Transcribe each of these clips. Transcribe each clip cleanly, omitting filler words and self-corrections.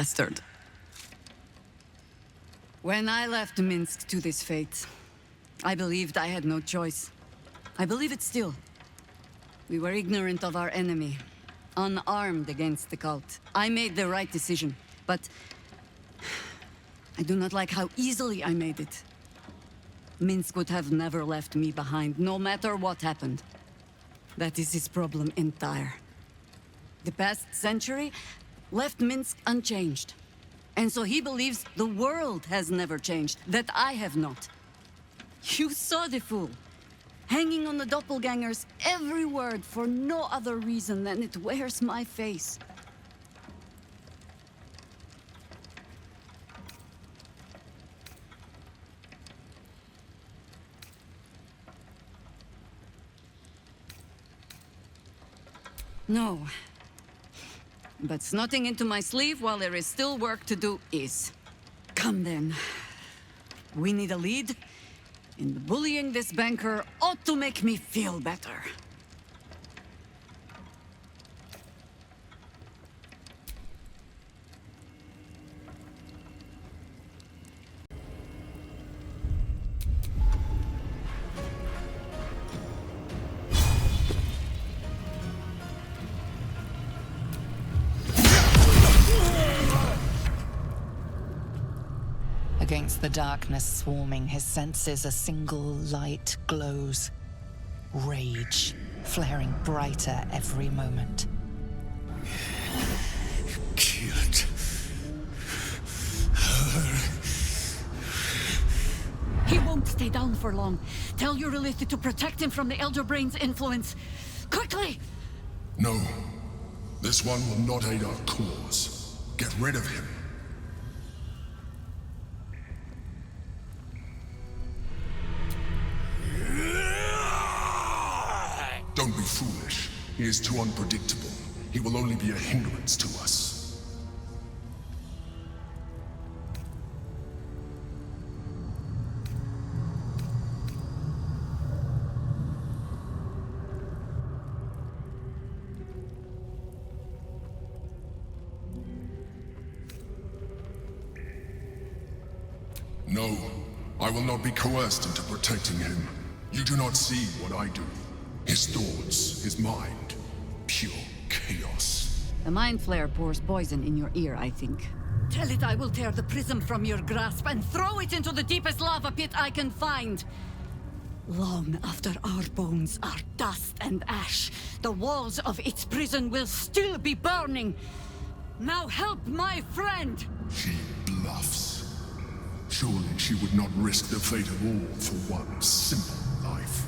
bastard. When I left Minsk to this fate, I believed I had no choice. I believe it still. We were ignorant of our enemy, unarmed against the cult. I made the right decision, but I do not like how easily I made it. Minsk would have never left me behind, no matter what happened. That is his problem entire. The past century left Minsk unchanged. And so he believes the world has never changed, that I have not. You saw the fool, hanging on the doppelganger's every word for no other reason than it wears my face. No. But snotting into my sleeve while there is still work to do is. Come then. We need a lead, and bullying this banker ought to make me feel better. Against the darkness swarming his senses, a single light glows. Rage, flaring brighter every moment. Killed her. He won't stay down for long. Tell your Elith to protect him from the Elder Brain's influence. Quickly! No. This one will not aid our cause. Get rid of him. Don't be foolish. He is too unpredictable. He will only be a hindrance to us. No, I will not be coerced into protecting him. You do not see what I do. His thoughts, his mind, pure chaos. The mind flare pours poison in your ear, I think. Tell it I will tear the prism from your grasp and throw it into the deepest lava pit I can find. Long after our bones are dust and ash, the walls of its prison will still be burning. Now help my friend! She bluffs. Surely she would not risk the fate of all for one simple life.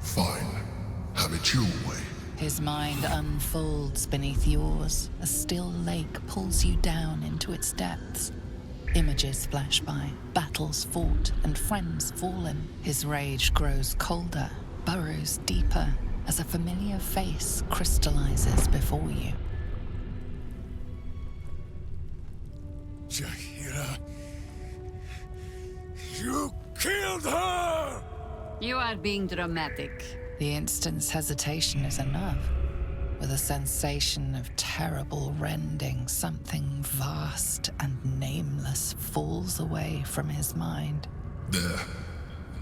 Fine. Have it your way. His mind unfolds beneath yours. A still lake pulls you down into its depths. Images flash by, battles fought, and friends fallen. His rage grows colder, burrows deeper, as a familiar face crystallizes before you. Jaheira, you killed her! You are being dramatic. The instant's hesitation is enough. With a sensation of terrible rending, something vast and nameless falls away from his mind. There.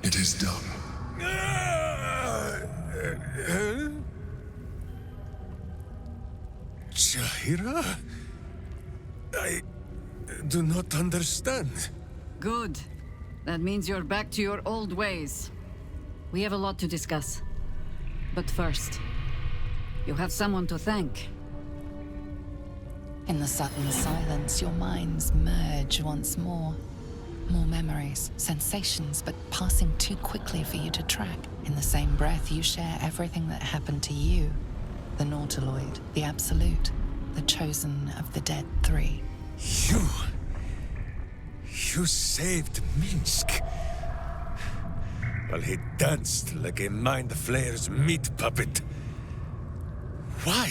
It is done. Jaheira? I do not understand. Good. That means you're back to your old ways. We have a lot to discuss. But first, you have someone to thank. In the sudden silence, your minds merge once more. More memories, sensations, but passing too quickly for you to track. In the same breath, you share everything that happened to you. The Nautiloid, the Absolute, the chosen of the dead three. You saved Minsc. While he danced like a Mind Flayer's meat puppet. Why?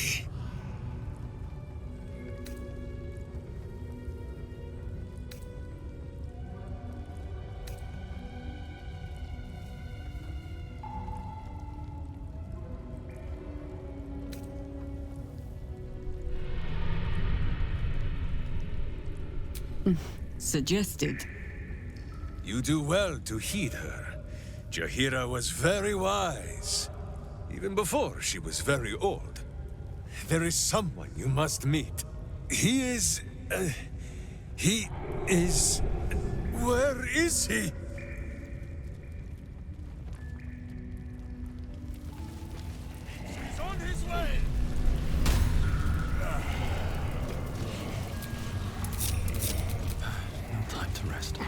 Suggested. You do well to heed her. Jaheira was very wise, even before she was very old. There is someone you must meet. He is... Where is he? He's on his way! No time to rest.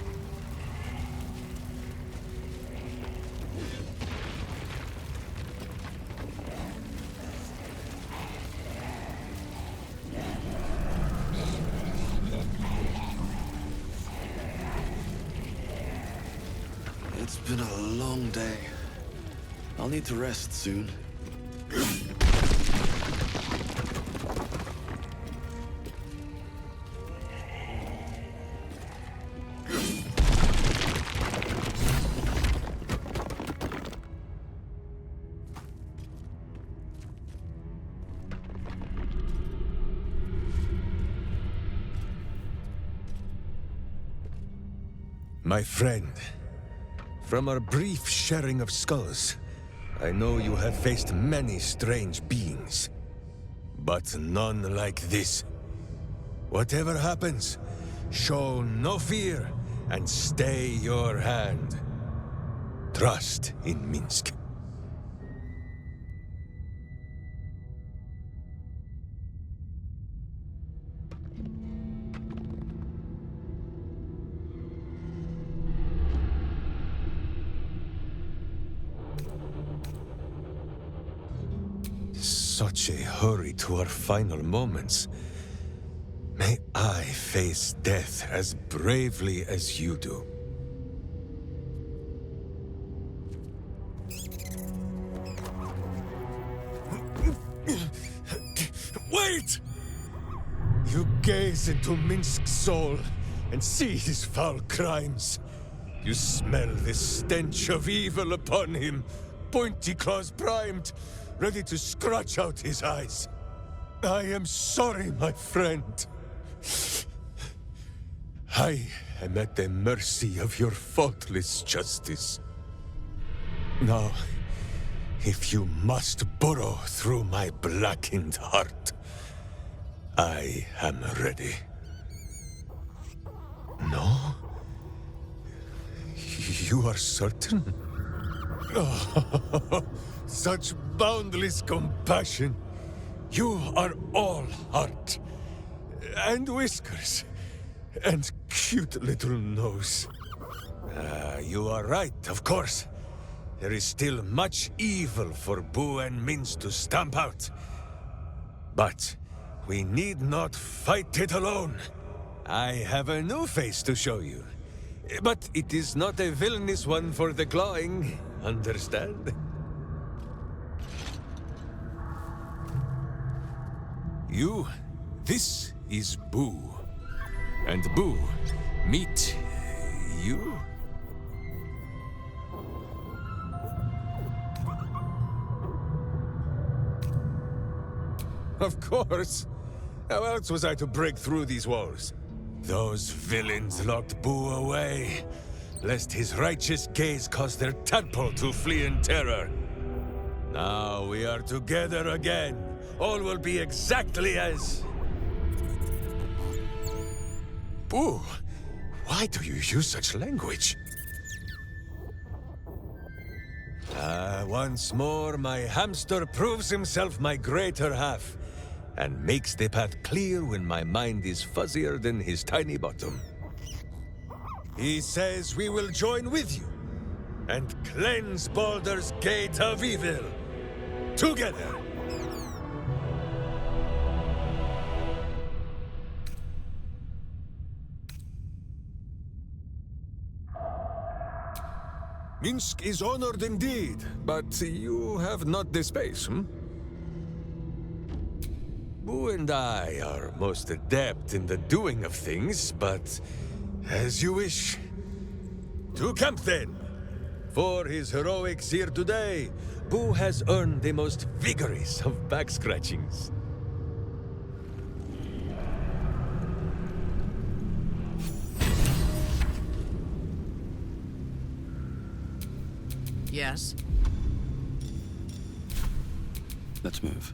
It's been a long day. I'll need to rest soon. My friend, from our brief sharing of skulls, I know you have faced many strange beings, but none like this. Whatever happens, show no fear and stay your hand. Trust in Minsc. Such a hurry to our final moments. May I face death as bravely as you do. Wait! You gaze into Minsc's soul and see his foul crimes. You smell the stench of evil upon him, pointy claws primed, ready to scratch out his eyes. I am sorry, my friend. I am at the mercy of your faultless justice. Now, if you must burrow through my blackened heart, I am ready. No? You are certain? Oh, such boundless compassion. You are all heart. And whiskers. And cute little nose. You are right, of course. There is still much evil for Boo and Minsc to stamp out. But we need not fight it alone. I have a new face to show you. But it is not a villainous one for the clawing, understand? This is Boo. And Boo, meet you? Of course. How else was I to break through these walls? Those villains locked Boo away, lest his righteous gaze cause their tadpole to flee in terror. Now we are together again. All will be exactly as... Boo, why do you use such language? Once more, my hamster proves himself my greater half, and makes the path clear when my mind is fuzzier than his tiny bottom. He says we will join with you, and cleanse Baldur's gate of evil. Together! Minsc is honored indeed, but you have not the space, Boo and I are most adept in the doing of things, but as you wish. To camp then! For his heroics here today, Boo has earned the most vigorous of back-scratchings. Yes? Let's move.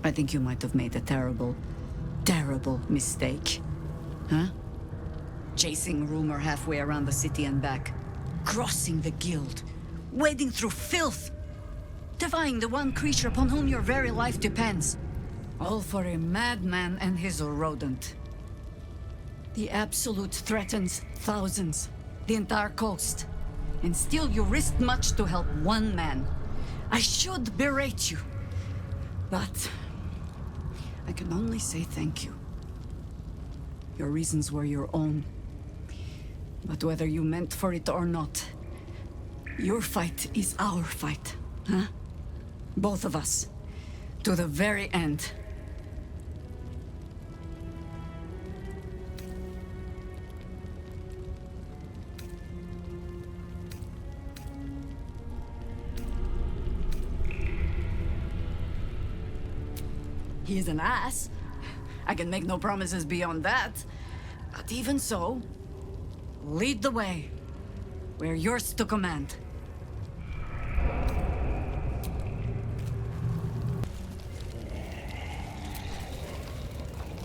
I think you might have made a terrible, terrible mistake. Huh? Chasing rumor halfway around the city and back. Crossing the guild. Wading through filth. Defying the one creature upon whom your very life depends. All for a madman and his rodent. The Absolute threatens thousands. The entire coast. And still you risked much to help one man. I should berate you. But I can only say thank you. Your reasons were your own. But whether you meant for it or not, your fight is our fight, huh? Both of us. To the very end. He's an ass. I can make no promises beyond that. But even so, lead the way. We're yours to command.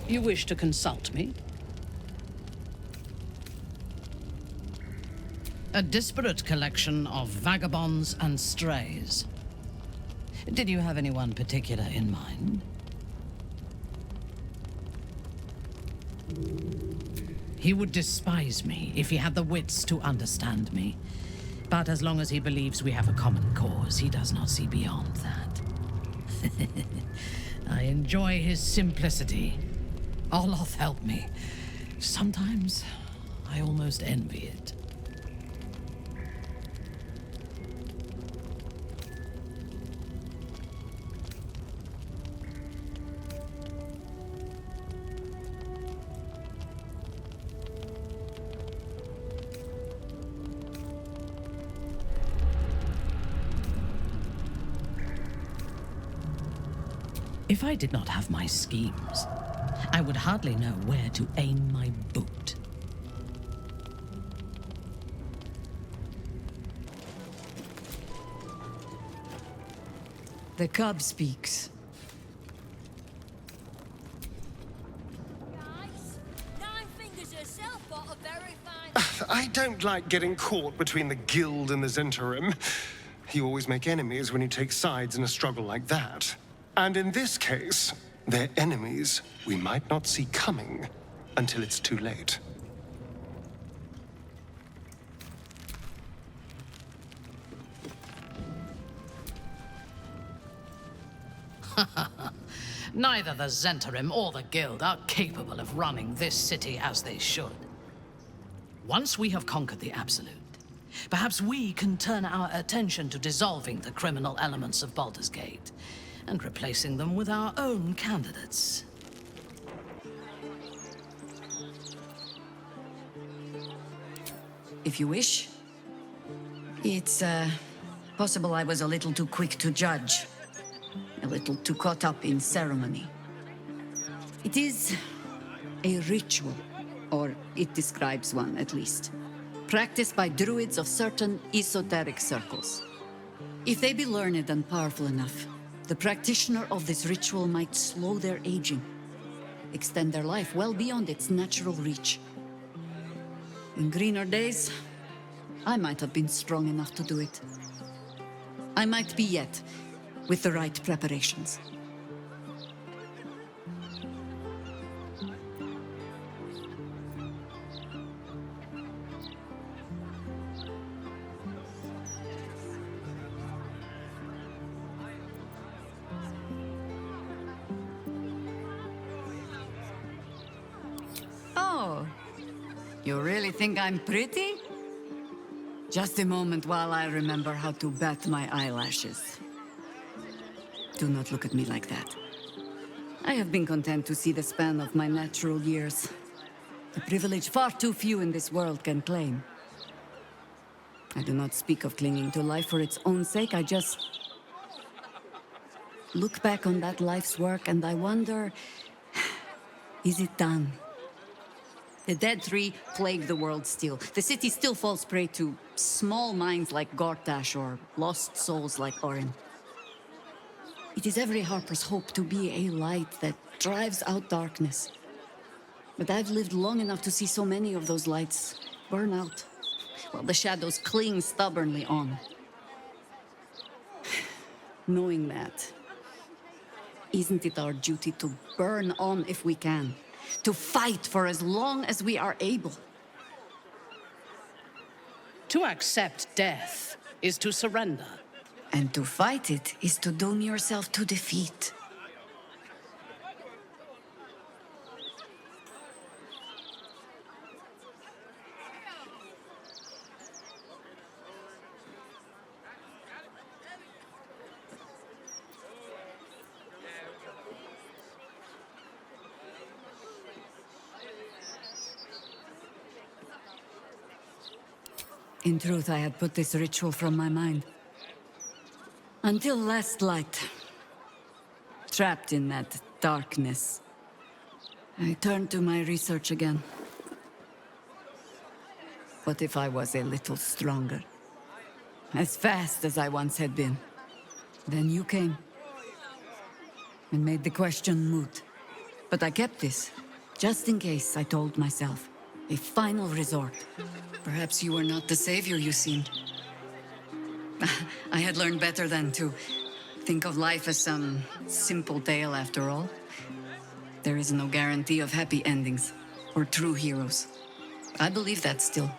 You wish to consult me? A disparate collection of vagabonds and strays. Did you have anyone particular in mind? He would despise me if he had the wits to understand me. But as long as he believes we have a common cause, he does not see beyond that. I enjoy his simplicity. Oloth help me. Sometimes I almost envy it. If I did not have my schemes, I would hardly know where to aim my boot. The cub speaks. Guys, Nine Fingers herself got a very fine... I don't like getting caught between the guild and the Zentarim. You always make enemies when you take sides in a struggle like that. And in this case, they're enemies we might not see coming until it's too late. Neither the Zentarim or the Guild are capable of running this city as they should. Once we have conquered the Absolute, perhaps we can turn our attention to dissolving the criminal elements of Baldur's Gate and replacing them with our own candidates. If you wish. It's, possible I was a little too quick to judge. A little too caught up in ceremony. It is a ritual, or it describes one at least, practiced by druids of certain esoteric circles. If they be learned and powerful enough, the practitioner of this ritual might slow their aging, extend their life well beyond its natural reach. In greener days, I might have been strong enough to do it. I might be yet, with the right preparations. Oh, you really think I'm pretty? Just a moment while I remember how to bat my eyelashes. Do not look at me like that. I have been content to see the span of my natural years. A privilege far too few in this world can claim. I do not speak of clinging to life for its own sake, I just look back on that life's work and I wonder, is it done? The Dead Three plague the world still. The city still falls prey to small minds like Gortash or lost souls like Orin. It is every Harper's hope to be a light that drives out darkness. But I've lived long enough to see so many of those lights burn out, while the shadows cling stubbornly on. Knowing that, isn't it our duty to burn on if we can? To fight for as long as we are able? To accept death is to surrender. And to fight it is to doom yourself to defeat. In truth, I had put this ritual from my mind. Until last light. Trapped in that darkness. I turned to my research again. What if I was a little stronger? As fast as I once had been. Then you came. And made the question moot. But I kept this. Just in case, I told myself. A final resort. Perhaps you were not the savior you seemed. I had learned better than to think of life as some simple tale after all. There is no guarantee of happy endings or true heroes. I believe that still.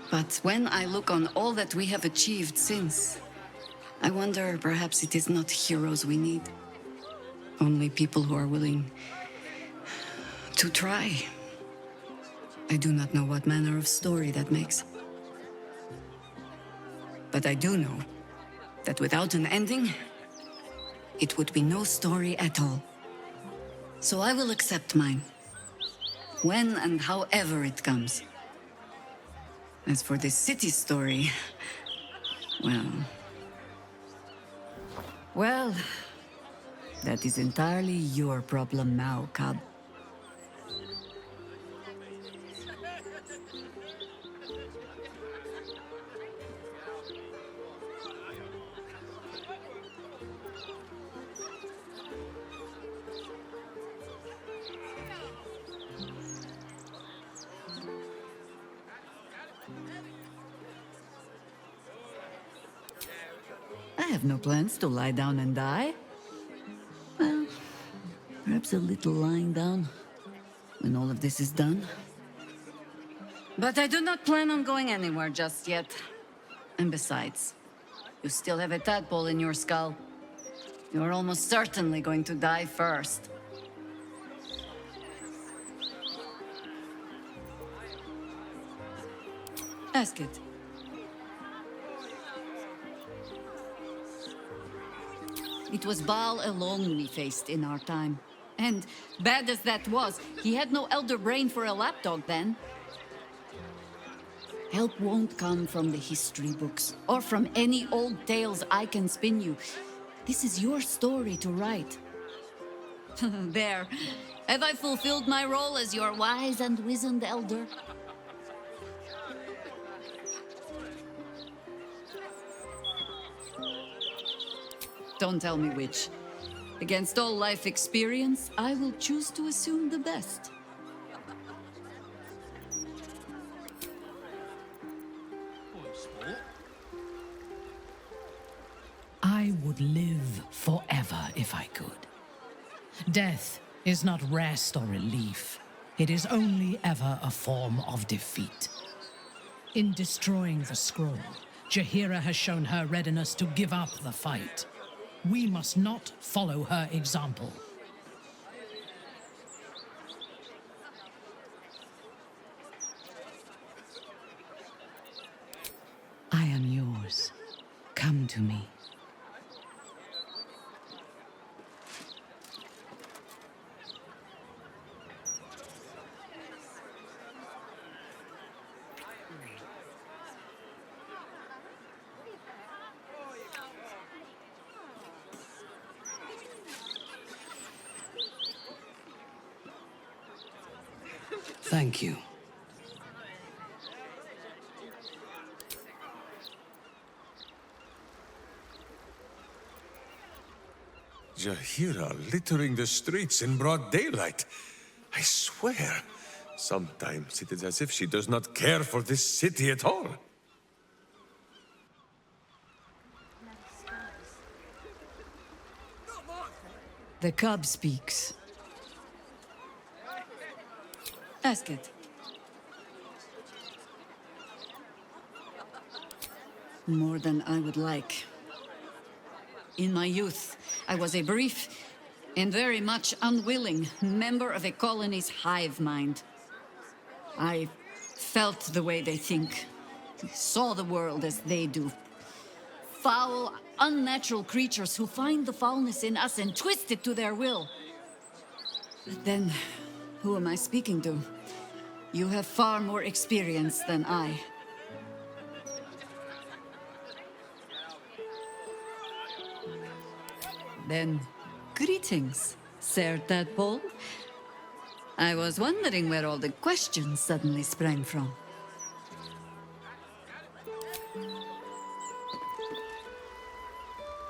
But when I look on all that we have achieved since, I wonder perhaps it is not heroes we need. Only people who are willing to try. I do not know what manner of story that makes. But I do know that without an ending, it would be no story at all. So I will accept mine, when and however it comes. As for this city story, well, that is entirely your problem now, Cub. I have no plans to lie down and die. Well, perhaps a little lying down when all of this is done. But I do not plan on going anywhere just yet. And besides, you still have a tadpole in your skull. You are almost certainly going to die first. Ask it. It was Baal alone we faced in our time. And bad as that was, he had no elder brain for a lapdog then. Help won't come from the history books, or from any old tales I can spin you. This is your story to write. There. Have I fulfilled my role as your wise and wizened elder? Don't tell me which. Against all life experience, I will choose to assume the best. I would live forever if I could. Death is not rest or relief. It is only ever a form of defeat. In destroying the scroll, Jaheira has shown her readiness to give up the fight. We must not follow her example. I am yours. Come to me. Thank you. Jaheira littering the streets in broad daylight. I swear, sometimes it is as if she does not care for this city at all. The cub speaks. Ask it. More than I would like. In my youth, I was a brief and very much unwilling member of a colony's hive mind. I felt the way they think, saw the world as they do. Foul, unnatural creatures who find the foulness in us and twist it to their will. But then, who am I speaking to? You have far more experience than I. Then, greetings, Sir Tadpole. I was wondering where all the questions suddenly sprang from.